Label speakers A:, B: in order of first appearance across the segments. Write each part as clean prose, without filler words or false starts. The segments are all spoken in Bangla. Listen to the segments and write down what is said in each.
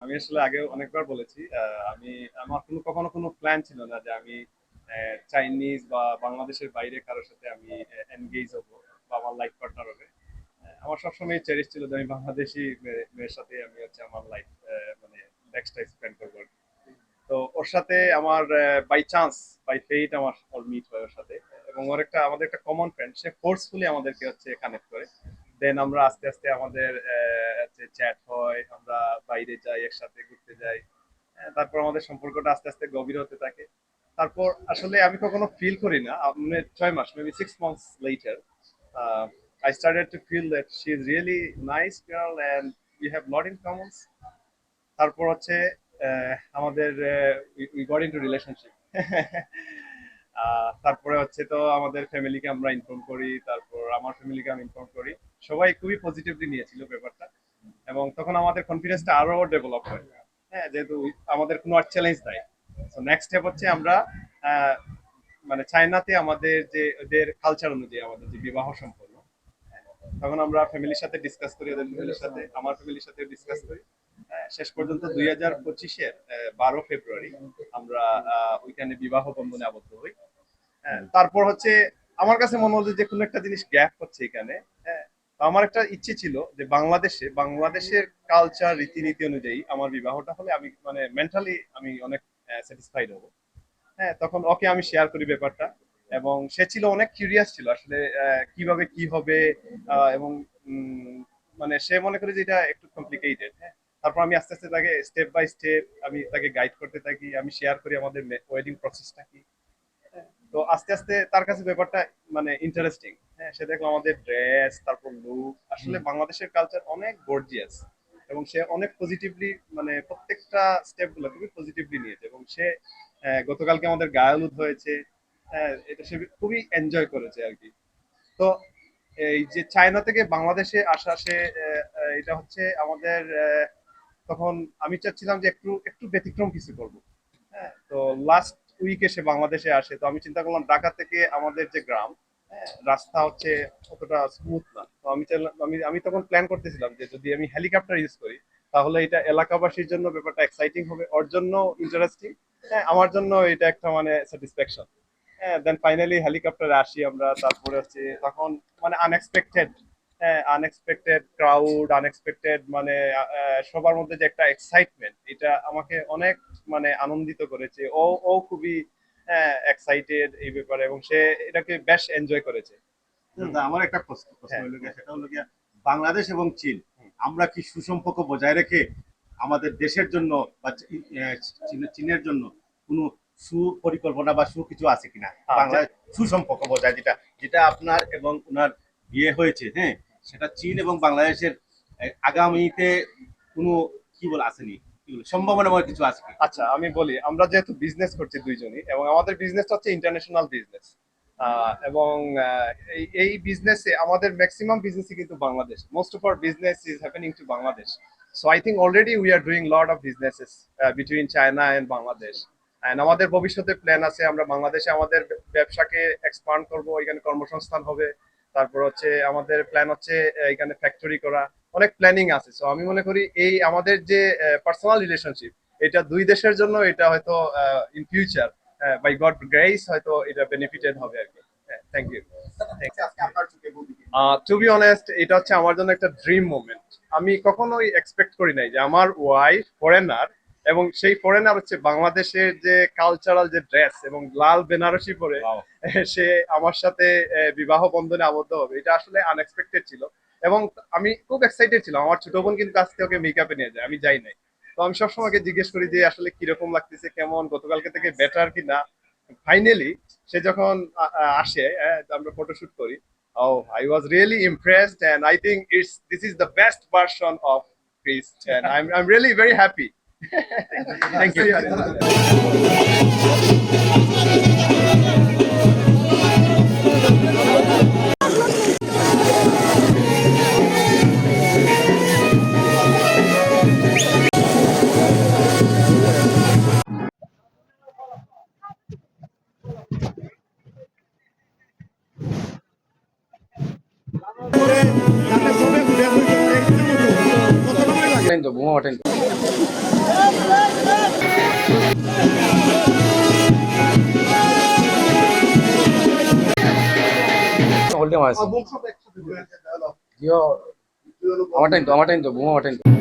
A: আমি আসলে আগে অনেকবার বলেছি আমি আমার কখনো কোনো প্ল্যান ছিল না যে আমি চাইনিজ বা বাংলাদেশের বাইরে কারোর সাথে আমি এনগেজ হবো বা আমার লাইফ পার্টনার হবে। আমার সবসময় চেরিশ ছিল যে আমি বাংলাদেশি মেয়ের সাথে আমি হচ্ছে আমার লাইফ মানে নেক্সট স্পেন্ড করবো আর কি। তো ওর সাথে আমার বাই চান্স বাই ফেট আমার ওর মিট হয় ওর সাথে, এবং ওর একটা আমাদের একটা কমন ফ্রেন্ড, সে ফোর্সফুলি আমাদেরকে হচ্ছে কানেক্ট করে। দেন আমরা আস্তে আস্তে আমাদের চ্যাট হয়, আমরা বাইরে যাই, একসাথে ঘুরতে যাই। তারপর আমাদের সম্পর্কটা আস্তে আস্তে গভীর হতে থাকে। তারপর আসলে আমি কখনো ফিল করি না, মানে 6 মাস, maybe 6 months later, I started to feel that she is really nice girl and we have lot in common. তারপর হচ্ছে আমাদের উই গট ইনটু রিলেশনশিপ। তারপরে হচ্ছে তো আমাদের ফ্যামিলিকে আমরা ইনফর্ম করি, তারপর আমার ফ্যামিলিকে আমি ইনফর্ম করি। সবাই খুবই পজিটিভলি নিয়েছিল ব্যাপারটা, এবং তখন আমাদের কনফিডেন্সটা আরো ডেভেলপ হয়। হ্যাঁ, যেহেতু আমাদের কোনো আর চ্যালেঞ্জ নাই। তো নেক্সট স্টেপ হচ্ছে আমরা আহ, মানে চায়নাতে আমাদের যে ওদের কালচার অনুযায়ী আমাদের যে বিবাহ সম্পন্ন, তখন আমরা ফ্যামিলির সাথে ডিসকাস করি, ওদের ফ্যামিলির সাথে, আমার ফ্যামিলির সাথে ডিসকাস করি। শেষ পর্যন্ত 2025-এর 12 ফেব্রুয়ারি আমরা ওইখানে বিবাহ বন্ধনে আবদ্ধ হই। তারপর হচ্ছে আমার কাছে মনে হলো যে কোনো একটা জিনিস গ্যাপ হচ্ছে এখানে। হ্যাঁ, তো আমার একটা ইচ্ছে ছিল যে বাংলাদেশের কালচার রীতিনীতি অনুযায়ী আমার বিবাহটা হলে আমি মানে মেন্টালি আমি অনেক স্যাটিসফাইড হব। হ্যাঁ, তখন ওকে আমি শেয়ার করি ব্যাপারটা, এবং সে ছিল অনেক কিউরিয়াস ছিল আসলে কিভাবে কি হবে। এবং মানে সে মনে করে যে এটা একটু কমপ্লিকেটেড। হ্যাঁ, তারপর আমি আস্তে আস্তে তাকে স্টেপ বাই স্টেপ আমি তাকে গাইড করতে থাকি, আমি শেয়ার করি আমাদের ওয়েডিং প্রসেসটা কি। তো আস্তে আস্তে তার কাছে ব্যাপারটা মানে ইন্টারেস্টিং। হ্যাঁ, সে দেখলো আমাদের ড্রেস, তারপর লুক, আসলে বাংলাদেশের কালচার অনেক গর্জিয়াস, এবং সে অনেক পজিটিভলি মানে প্রত্যেকটা স্টেপ গুলো খুবই পজিটিভলি নিয়েছে, এবং সে গতকালকে আমাদের গায়ে হলুদ হয়েছে। হ্যাঁ, এটা সে খুবই এনজয় করেছে আর কি। তো এই যে চায়না থেকে বাংলাদেশে আসা, সে এটা হচ্ছে আমাদের তখন আমি চাচ্ছিলাম যে একটু একটু ব্যতিক্রম কিছু করব। হ্যাঁ, তো লাস্ট উইকে সে বাংলাদেশে আসে, তো আমি চিন্তা করলাম ঢাকা থেকে আমাদের যে গ্রাম, হ্যাঁ, রাস্তা হচ্ছে অতটা স্মুথ না। তো আমি চাইলাম, আমি তখন প্ল্যান করতেছিলাম যে যদি আমি হেলিকপ্টার ইউজ করি তাহলে এটা এলাকাবাসীর জন্য ব্যাপারটা এক্সাইটিং হবে, ওর জন্য ইন্টারেস্টিং। হ্যাঁ, আমার জন্য এটা একটা মানে স্যাটিসফ্যাকশন। হ্যাঁ, দেন ফাইনালি হেলিকপ্টারে আসি আমরা। তারপরে হচ্ছে তখন মানে আনএক্সপেক্টেড, হ্যাঁ, আনএক্সপেক্টেড ক্রাউড, আনএক্সপেক্টেড মানে সবার মধ্যে যে একটা এক্সাইটমেন্ট, এটা আমাকে অনেক মানে আনন্দিত করেছে। ও ও খুবই এক্সাইটেড এই ব্যাপারে, এবং সে এটাকে বেশ এনজয় করেছে।
B: আমার একটা প্রশ্ন
A: হ্যাঁ,
B: হলো গিয়ে, সেটা হলো গিয়া বাংলাদেশ এবং চীন, আমরা কি সুসম্পর্ক বজায় রেখে আমাদের দেশের জন্য বা চীনের জন্য কোনো সুপরিকল্পনা বা সু কিছু আছে কিনা? বাংলা সুসম্পর্ক বজায়, যেটা যেটা আপনার এবং ওনার বিয়ে হয়েছে, হ্যাঁ, সেটা চীন এবং বাংলাদেশের আগামীতে কোনো কি বলে আসেনি, কি বলে সম্ভাবনাময় কিছু আছে কি?
A: আচ্ছা, আমি বলি, আমরা যেহেতু বিজনেস করছি দুইজনই, এবং আমাদের বিজনেসটা হচ্ছে ইন্টারন্যাশনাল বিজনেস, এবং এই বিজনেসে আমাদের ম্যাক্সিমাম বিজনেসই কিন্তু Bangladesh, most of our business is happening to Bangladesh. So I think already we are doing lot of businesses between China and Bangladesh. And আমাদের ভবিষ্যতে প্ল্যান আছে আমরা বাংলাদেশে আমাদের ব্যবসাকে এক্সপান্ড করব, এখানে কর্মসংস্থান হবে। তারপর হচ্ছে আমাদের প্ল্যান হচ্ছে এখানে ফ্যাক্টরি করা, অনেক প্ল্যানিং আছে। সো আমি মনে করি এই আমাদের যে পার্সোনাল রিলেশনশিপ, এটা দুই দেশের জন্য এটা হয়তো in future by God grace হয়তো এটা বেনিফিটেড হবে আর কি। Thank you. To be honest, এটা হচ্ছে আমার জন্য একটা ড্রিম মোমেন্ট। আমি কখনোই এক্সপেক্ট করি নাই যে আমার ওয়াইফ ফরেনার, এবং সেই ফরেনার হচ্ছে বাংলাদেশের যে কালচারাল যে ড্রেস এবং লাল বেনারসি পরে সে আমার সাথে বিবাহ বন্ধনে আবদ্ধ হবে, এটা আসলে আনএক্সপেক্টেড ছিল। এবং আমি খুব এক্সাইটেড ছিলাম। আমার ছোট বোন কিন্তু আজকে ওকে মেকআপে নিয়ে যায়, আমি যাই নাই। তো আমি সবসময় ওকে জিজ্ঞেস করি যে আসলে কিরকম লাগতেছে, কেমন, গতকালকে থেকে বেটার কি না। ফাইনালি সে যখন আসে, আমরা ফটোশুট করি। Oh, I was really impressed, and I think this is the best version of Chris, and I'm really very happy. Thank you.
C: বোমা ওঠেন। কেমন আছে জিও আমার টাইম তো বুমা আমার টাইম তো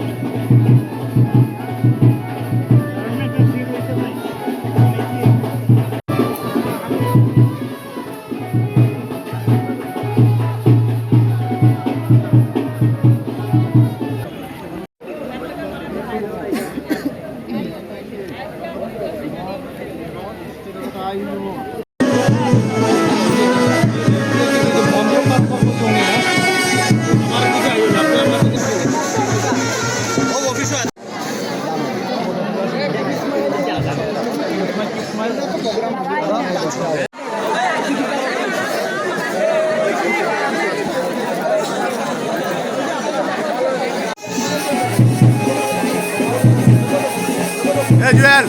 B: জুয়েল